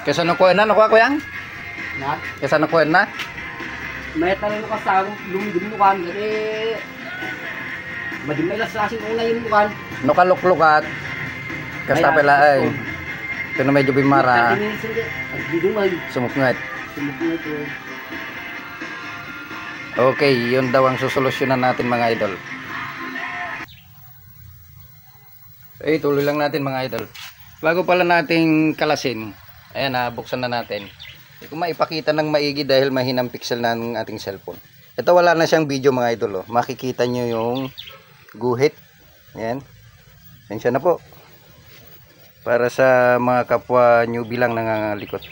Kesa nakuha na, nakuha ko yan? Na? Kesa nakuha na? May tanong ko sa lumidum nukan kasi madumay laslasin una yung nukan. Nukaluklukat. Kasta pala ay. Ito na medyo bimara. Sumukngat. Okay, yun daw ang susolusyonan natin mga idol. Eh, tuloy lang natin mga idol. Bago pala nating kalasin, ayan na, buksan na natin. Hindi ko maipakita ng maigi dahil mahinang pixel na ng ating cellphone. Ito wala na siyang video mga idol. Oh. Makikita nyo yung guhit. Ayan. Ayan siya na po. Para sa mga kapwa newbie lang nangangalikot.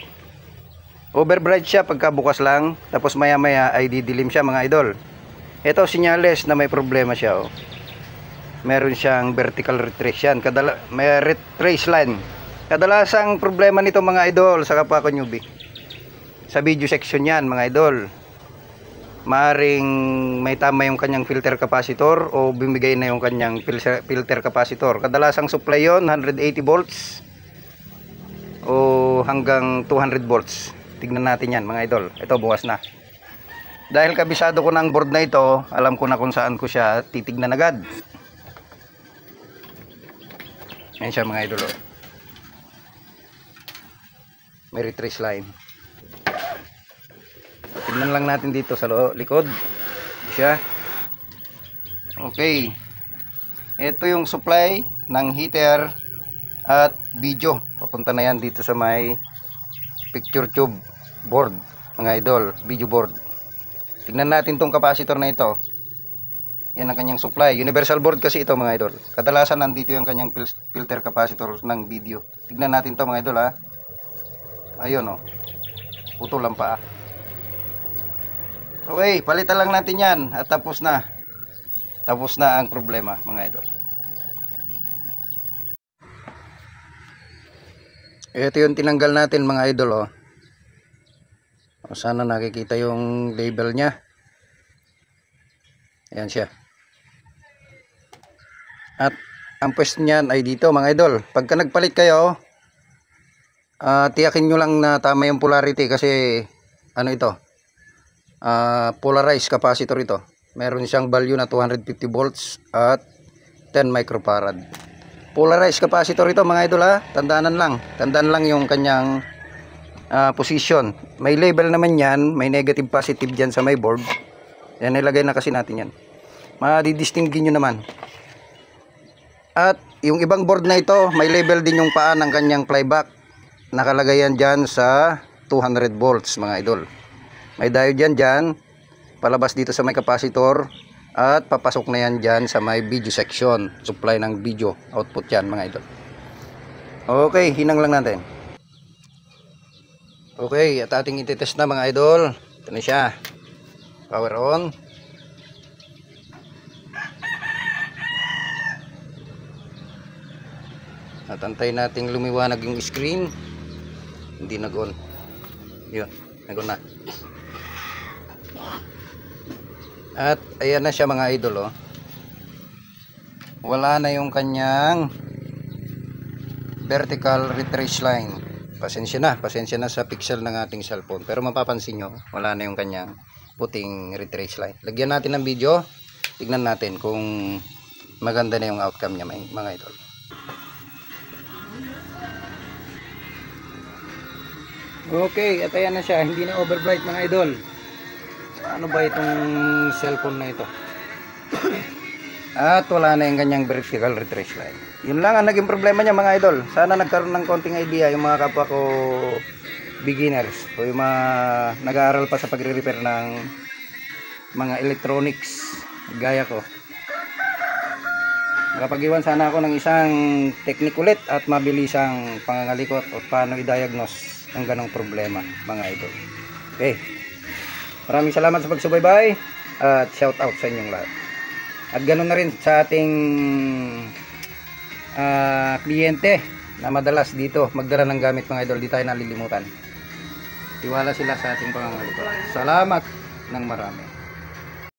Overbright siya pagkabukas lang. Tapos maya maya ay didilim siya mga idol. Ito sinyales na may problema siya. Oh. Meron siyang vertical retrace yan. May retrace line. Kadalasang problema nito mga idol sa kapwa ko newbie. Sa video section yan mga idol. Maaring may tama yung kanyang filter capacitor o bumigay na yung kanyang filter capacitor. Kadalasang supply yon 180 volts o hanggang 200 volts. Tignan natin yan mga idol. Ito bukas na. Dahil kabisado ko ng board na ito, alam ko na kung saan ko siya titignan agad. Yan siya mga idol. May retrace line. Tignan lang natin dito sa likod. Siya. Okay. Ito yung supply ng heater at video. Papunta na yan dito sa may picture tube board mga idol, video board. Tignan natin tong capacitor na ito. Yan ang kanyang supply. Universal board kasi ito mga idol. Kadalasan nandito yung kanyang filter capacitor ng video. Tignan natin to mga idol ha. Ayun oh. Putol lang pa. Okay, palitan lang natin yan at tapos na. Tapos na ang problema mga idol. Ito yung tinanggal natin mga idol oh. Sana nakikita yung label niya. Ayan siya. At ang pwesto niyan ay dito mga idol. Pagka nagpalit kayo, tiyakin nyo lang na tama yung polarity kasi ano ito? Polarized capacitor ito. Meron siyang value na 250 volts at 10 microfarad. Polarized capacitor ito mga idol ha. Tandaan lang yung kanyang position. May label naman yan. May negative positive dyan sa may board. Yan, nilagay na kasi natin yan. Madidistinguin nyo naman. At yung ibang board na ito, may label din yung paa ng kanyang flyback. Nakalagay yan dyan sa 200 volts mga idol. May diode yan dyan. Palabas dito sa may capacitor. At papasok na yan dyan sa may video section. Supply ng video. Output yan mga idol. Okay, hinang lang natin. Okay, at ating ititest na mga idol. Ito na siya. Power on. At antay nating lumiwanag yung screen. Hindi nag-on. Yun, nag-on na. At ayan na siya mga idol oh. Wala na yung kanyang vertical retrace line. Pasensya na sa pixel ng ating cellphone. Pero mapapansin nyo, wala na yung kanyang puting retrace line. Lagyan natin ng video. Tignan natin kung maganda na yung outcome niya mga idol. Okay, at ayan na siya. Hindi na overbright mga idol. Ano ba itong cellphone na ito? At wala na yung kanyang vertical retrace line. Yun lang ang naging problema niya mga idol. Sana nagkaroon ng konting idea yung mga kapwa ko beginners o yung mga nag-aaral pa sa pagre-repair ng mga electronics gaya ko. Nakapag-iwan sana ako ng isang technique ulit at mabilisang pangangalikot o paano i-diagnose ang ganong problema mga idol. Okay. Maraming salamat sa pagsubaybay at shout out sa inyong lahat. At ganoon na rin sa ating kliyente na madalas dito magdala ng gamit mga idol. Di tayo nalilimutan. Tiwala sila sa ating pangangalikot. Salamat ng marami.